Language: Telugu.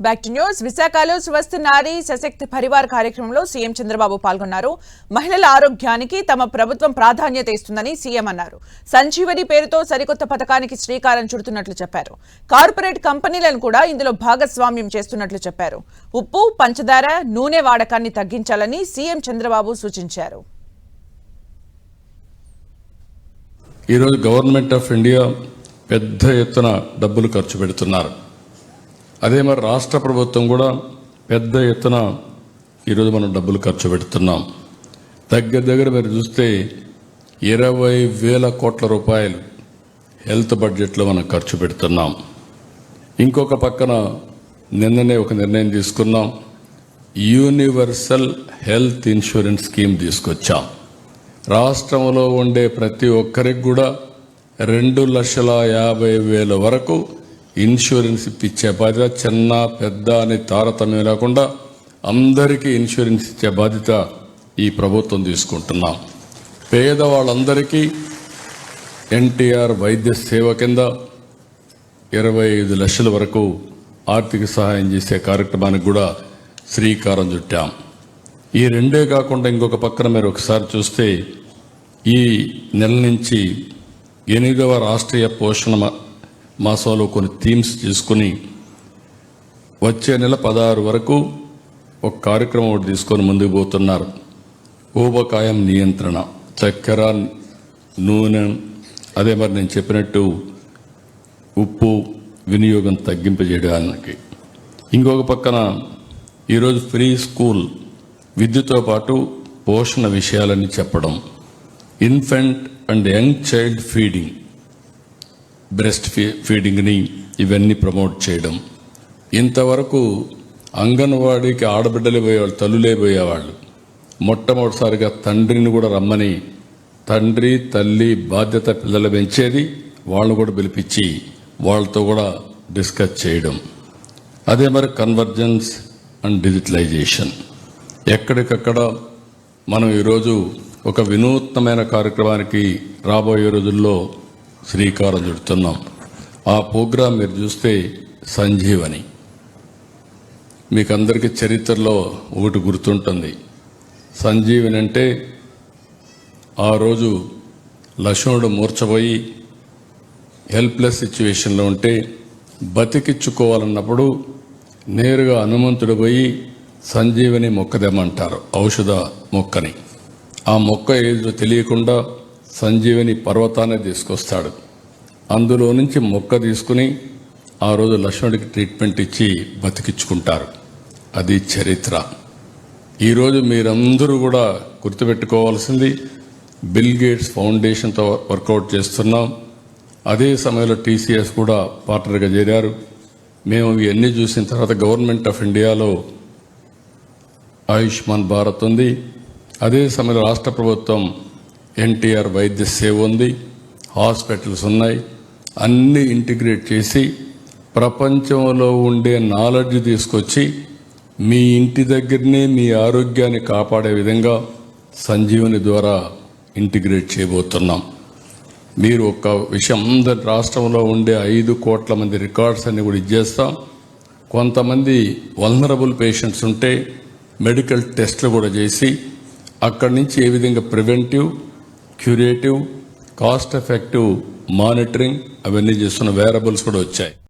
Back to news. విశాఖలో స్వస్థ నారీ సశక్తి పరివార్ కార్యక్రమంలో సీఎం చంద్రబాబు పాల్గొన్నారు. మహిళల ఆరోగ్యానికి తమ ప్రభుత్వం ప్రాధాన్యత ఇస్తుందని సీఎం అన్నారు. సంజీవని పేరుతో సరికొత్త పథకానికి శ్రీకారం చుడుతున్నట్లు చెప్పారు. కార్పొరేట్ కంపెనీలను కూడా ఇందులో భాగస్వామ్యం చేస్తున్నట్లు చెప్పారు. ఉప్పు, పంచదార, నూనె వాడకాన్ని తగ్గించాలని సీఎం చంద్రబాబు సూచించారు. ఈరోజు గవర్నమెంట్ ఆఫ్ ఇండియా పెద్ద ఎత్తున డబ్బులు ఖర్చు పెడుతున్నారు. అదే మరి రాష్ట్ర ప్రభుత్వం కూడా పెద్ద ఎత్తున ఈరోజు మనం డబ్బులు ఖర్చు పెడుతున్నాం. దగ్గర మీరు చూస్తే 20,000 కోట్ల రూపాయలు హెల్త్ బడ్జెట్లో మనం ఖర్చు పెడుతున్నాం. ఇంకొక పక్కన నిన్ననే ఒక నిర్ణయం తీసుకున్నాం. యూనివర్సల్ హెల్త్ ఇన్సూరెన్స్ స్కీమ్ తీసుకొచ్చాం. రాష్ట్రంలో ఉండే ప్రతి ఒక్కరికి కూడా 2,50,000 వరకు ఇన్సూరెన్స్ ఇప్పించే బాధ్యత, చిన్న పెద్ద అని తారతమ్యం లేకుండా అందరికీ ఇన్సూరెన్స్ ఇచ్చే బాధ్యత ఈ ప్రభుత్వం తీసుకుంటున్నాం. పేదవాళ్ళందరికీ ఎన్టీఆర్ వైద్య సేవ కింద 25 లక్షల వరకు ఆర్థిక సహాయం చేసే కార్యక్రమానికి కూడా శ్రీకారం చుట్టాం. ఈ రెండే కాకుండా ఇంకొక పక్కన మీరు ఒకసారి చూస్తే ఈ నెల నుంచి 8వ రాష్ట్రీయ పోషణ మాసంలో కొన్ని థీమ్స్ తీసుకుని వచ్చే నెల 16 వరకు ఒక కార్యక్రమం ఒకటి తీసుకొని ముందుకు పోతున్నారు. ఊబకాయం నియంత్రణ, చక్కెర, నూనె, అదే మరి నేను చెప్పినట్టు ఉప్పు వినియోగం తగ్గింపజేయడానికి. ఇంకొక పక్కన ఈరోజు ఫ్రీ స్కూల్ విద్యతో పాటు పోషణ విషయాలని చెప్పడం, infant and young child feeding, breast ఫీడింగ్ని ఇవన్నీ ప్రమోట్ చేయడం. ఇంతవరకు అంగన్వాడీకి ఆడబిడ్డలే పోయేవాళ్ళు, తల్లులే పోయేవాళ్ళు. మొట్టమొదటిసారిగా తండ్రిని కూడా రమ్మని, తండ్రి తల్లి బాధ్యత పిల్లలు పెంచేది, వాళ్ళను కూడా పిలిపించి వాళ్ళతో కూడా డిస్కస్ చేయడం. అదే మరి కన్వర్జెన్స్ అండ్ డిజిటలైజేషన్. ఎక్కడికక్కడ మనం ఈరోజు ఒక వినూత్నమైన కార్యక్రమానికి రాబోయే రోజుల్లో శ్రీకారం చుడుతున్నాం. ఆ ప్రోగ్రాం మీరు చూస్తే సంజీవని. మీకు అందరికీ చరిత్రలో ఒకటి గుర్తుంటుంది. సంజీవని అంటే ఆ రోజు లక్ష్మణుడు మూర్ఛపోయి హెల్ప్లెస్ సిచ్యువేషన్లో ఉంటే బతికించుకోవాలన్నప్పుడు నేరుగా హనుమంతుడు పోయి సంజీవని మొక్క తెమ్మంటారు, ఔషధ మొక్కని. ఆ మొక్క ఏదో తెలియకుండా సంజీవని పర్వతాన్ని తీసుకొస్తాడు. అందులో నుంచి మొక్క తీసుకుని ఆ రోజు లక్ష్మణుడికి ట్రీట్మెంట్ ఇచ్చి బతికించుకుంటారు. అది చరిత్ర. ఈరోజు మీరందరూ కూడా గుర్తుపెట్టుకోవాల్సింది, బిల్ గేట్స్ ఫౌండేషన్తో వర్కౌట్ చేస్తున్నాం. అదే సమయంలో TCS కూడా పార్ట్నర్గా చేరారు. మేము ఇవన్నీ చూసిన తర్వాత గవర్నమెంట్ ఆఫ్ ఇండియాలో ఆయుష్మాన్ భారత్ ఉంది. అదే సమయంలో రాష్ట్ర ప్రభుత్వం ఎన్టీఆర్ వైద్య సేవ ఉంది, హాస్పిటల్స్ ఉన్నాయి. అన్నీ ఇంటిగ్రేట్ చేసి ప్రపంచంలో ఉండే నాలెడ్జ్ తీసుకొచ్చి మీ ఇంటి దగ్గరనే మీ ఆరోగ్యాన్ని కాపాడే విధంగా సంజీవని ద్వారా ఇంటిగ్రేట్ చేయబోతున్నాం. మీరు ఒక విషయం, అందరి రాష్ట్రంలో ఉండే 5 కోట్ల మంది రికార్డ్స్ అన్ని కూడా ఇచ్చేస్తాం. కొంతమంది వల్నరబుల్ పేషెంట్స్ ఉంటే మెడికల్ టెస్ట్లు కూడా చేసి అక్కడి నుంచి ఏ విధంగా preventive, curative, cost effective monitoring అవన్నీ చేస్తున్న వేరబుల్స్ కూడా వచ్చాయి.